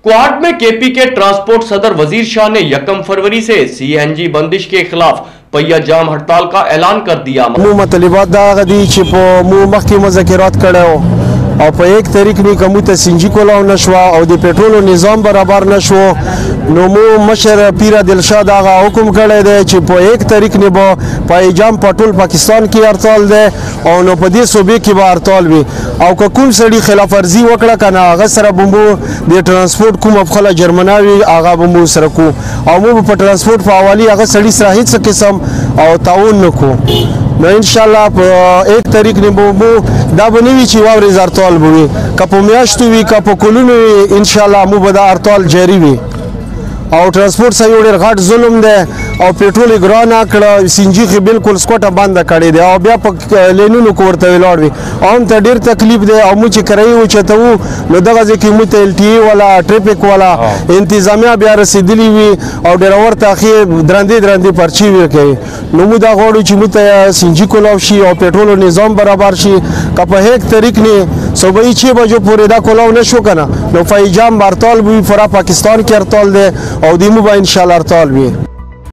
क्वाड में केपी के ट्रांसपोर्ट सदर वजीर शाह ने 1 फरवरी से सीएनजी बंदिश के खिलाफ पहिया जाम हड़ताल का ऐलान कर दिया। मतलबात दा दी چې په مو مخکې مذاکرات کړو او په یک طریق نه کوم ته سینجی کولاو نشو او د پېټرول نظام برابر نشو نو مو مشر پیر دلشاد هغه حکم کړی دی چې په یک طریق نه به پایجام پټول پاکستان کې هړتال دی او نو په دې صوبې کې به هړتال وي او که کوم سړي خلاف ورزي وکړه کنه هغه سره بمبو د ترانسپورت کوم افخله جرمناوي هغه بمبو سره کو او مو په ترانسپورت په حواله هغه سړي سره هیڅ قسم او تعاون نکو نو ان شاء الله په یک طریق نه بمبو دا بنوي چې واوري زارتال بوي کپو میاشتو وی کپو کولونو ان شاء الله مو به دا هړتال جاری وي او ترانسپورت سره یو ډېر غټ ظلم دی او پېټرول یې ګرانه کړه سینجي خو بالکل سکوټه بنده کړې دی او بیا په لینونو کې ورته ولاړ وي او هم ته ډېر تکلیف دی او موږ چې کرایي اوچتوو نو دغه ځای کې موږ ته LTA والا ټریفک والا انتظامیه بیا رسېدلي وي او ډېرور ته اخر درندې پرچې ورکوي نو موږ دا غواړو چې موږ ته سینجي کولاو شي او پېټرول نظام برابر شي که په هیڅ طریق نه صبحی 6 بجو پورې دا کولاو نشو کنه نو فایجام هړتال وي پورا پاکستان کې هړتال دی او دیمو به ان شاء الله هړتال وي.